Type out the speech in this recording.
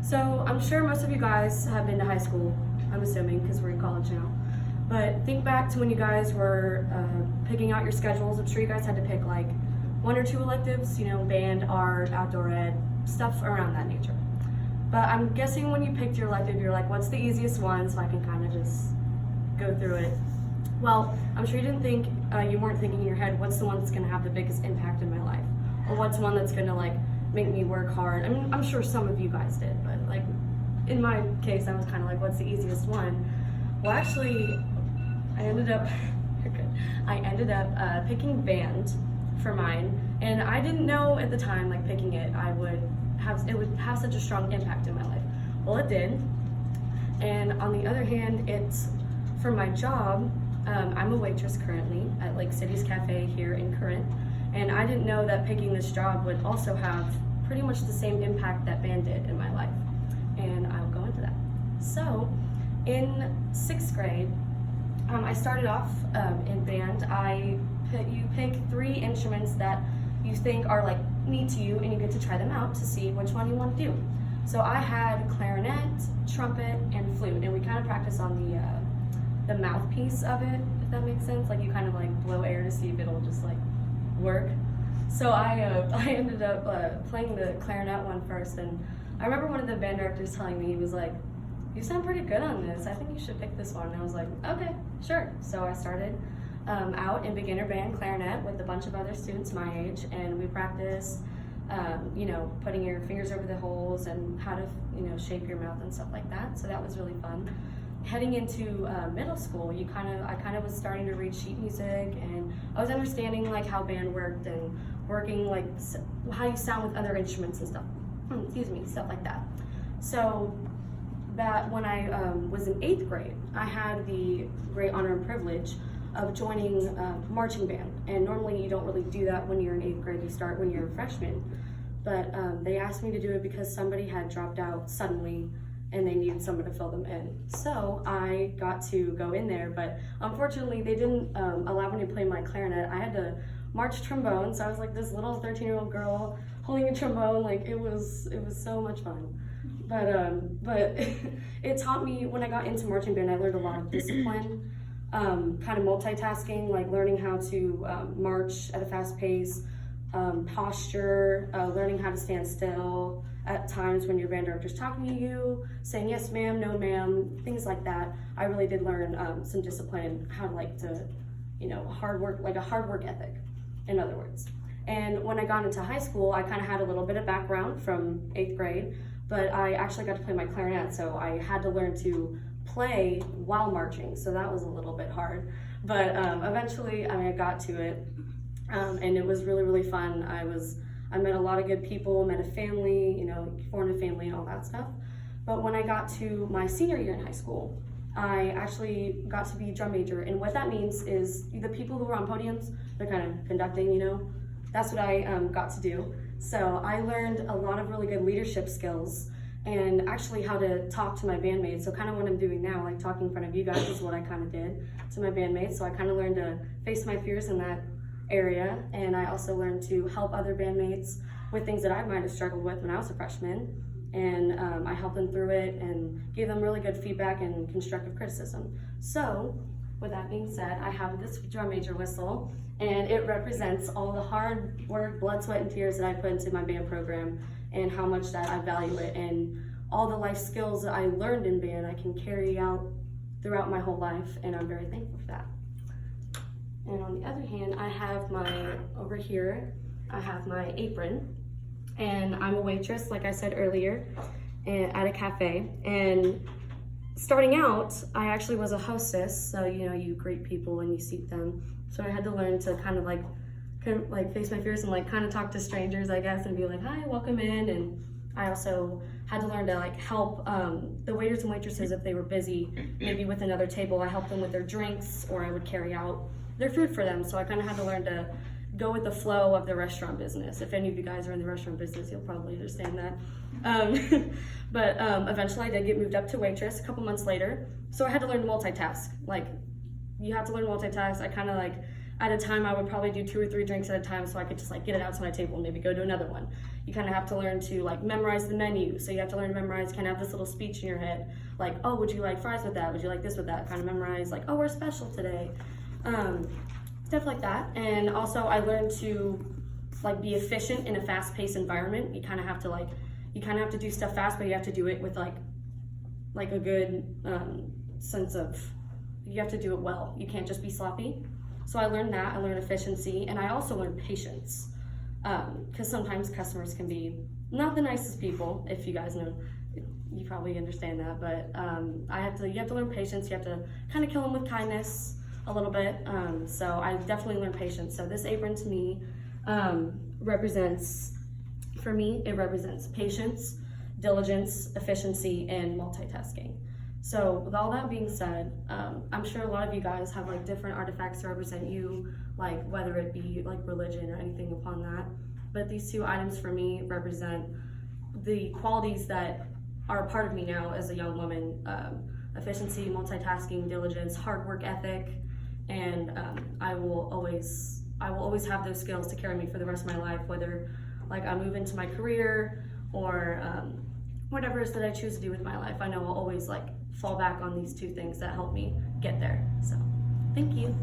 So I'm sure most of you guys have been to high school, I'm assuming, because we're in college now. But think back to when you guys were picking out your schedules. I'm sure you guys had to pick like one or two electives, band, art, outdoor ed, stuff around that nature. But I'm guessing when you picked your elective, you're like, what's the easiest one so I can kind of just go through it? Well, I'm sure you didn't think, you weren't thinking in your head, what's the one that's gonna have the biggest impact in my life? Or what's one that's gonna like make me work hard? I mean, I'm sure some of you guys did, but like in my case, I was kind of like, what's the easiest one? Well, actually, I ended up picking band for mine, and I didn't know at the time, like picking it, it would have such a strong impact in my life. Well, it did. And on the other hand, it's for my job. I'm a waitress currently at Lake City's Cafe here in Corinth, and I didn't know that picking this job would also have pretty much the same impact that band did in my life, and I'll go into that. So, in 6th grade, I started off in band. You pick 3 instruments that you think are like neat to you, and you get to try them out to see which one you want to do. So I had clarinet, trumpet, and flute, and we kind of practice on the mouthpiece of it, if that makes sense. Like you kind of like blow air to see if it'll just like work. So I ended up playing the clarinet one first, and I remember one of the band directors telling me, he was like, "You sound pretty good on this. I think you should pick this one." And I was like, "Okay, sure." So I started out in beginner band clarinet with a bunch of other students my age, and we practiced, putting your fingers over the holes and how to, shape your mouth and stuff like that. So that was really fun. Heading into middle school, I kind of was starting to read sheet music, and I was understanding like how band worked and working like how you sound with other instruments and stuff. Stuff like that. So that when I was in 8th grade, I had the great honor and privilege of joining marching band. And normally you don't really do that when you're in 8th grade, you start when you're a freshman. But they asked me to do it because somebody had dropped out suddenly and they needed someone to fill them in. So I got to go in there, but unfortunately they didn't allow me to play my clarinet. I had to march trombone, so I was like this little 13-year-old girl holding a trombone. Like it was so much fun. But it taught me, when I got into marching band, I learned a lot of discipline, kind of multitasking, like learning how to march at a fast pace, posture, learning how to stand still at times when your band director's talking to you, saying yes ma'am, no ma'am, things like that. I really did learn some discipline, how to hard work, like a hard work ethic, in other words. And when I got into high school, I kind of had a little bit of background from 8th grade, but I actually got to play my clarinet, so I had to learn to play while marching, so that was a little bit hard. But eventually, I got to it, and it was really, really fun. I met a lot of good people, met a family, formed a family and all that stuff. But when I got to my senior year in high school, I actually got to be drum major, and what that means is the people who were on podiums, they're kind of conducting, that's what I got to do. So I learned a lot of really good leadership skills and actually how to talk to my bandmates. So kind of what I'm doing now, like talking in front of you guys, is what I kind of did to my bandmates. So I kind of learned to face my fears in that area, and I also learned to help other bandmates with things that I might have struggled with when I was a freshman. And I helped them through it and gave them really good feedback and constructive criticism. So with that being said, I have this drum major whistle, and it represents all the hard work, blood, sweat, and tears that I put into my band program, and how much that I value it, and all the life skills that I learned in band I can carry out throughout my whole life, and I'm very thankful for that. And on the other hand, over here, I have my apron, and I'm a waitress, like I said earlier, at a cafe. And starting out, I actually was a hostess, so you greet people and you seat them. So I had to learn to kind of like face my fears and like kind of talk to strangers, I guess, and be like, "Hi, welcome in." And I also had to learn to like help the waiters and waitresses if they were busy, maybe with another table. I helped them with their drinks, or I would carry out their food for them. So I kind of had to learn to go with the flow of the restaurant business. If any of you guys are in the restaurant business, you'll probably understand that. But eventually I did get moved up to waitress a couple months later. So I had to learn to multitask. Like, you have to learn to multitask. I kind of like, at a time I would probably do 2 or 3 drinks at a time, so I could just like get it out to my table and maybe go to another one. You kind of have to learn to like memorize the menu. So you have to learn to memorize, kind of have this little speech in your head, like, oh, would you like fries with that? Would you like this with that? Kind of memorize, like, oh, we're special today. Stuff like that. And also I learned to like be efficient in a fast-paced environment. You kind of have to do stuff fast, but you have to do it with like a good sense of, you have to do it well. You can't just be sloppy. So I learned that. I learned efficiency, and I also learned patience, because sometimes customers can be not the nicest people. If you guys know, you probably understand that. But you have to learn patience. You have to kind of kill them with kindness a little bit. So I definitely learned patience. So this apron to me represents patience, diligence, efficiency, and multitasking. So with all that being said, I'm sure a lot of you guys have like different artifacts to represent you, like whether it be like religion or anything upon that. But these two items for me represent the qualities that are a part of me now as a young woman: efficiency, multitasking, diligence, hard work ethic, and I will always have those skills to carry me for the rest of my life, whether like I move into my career or whatever it is that I choose to do with my life. I know I'll always like fall back on these two things that help me get there. So thank you.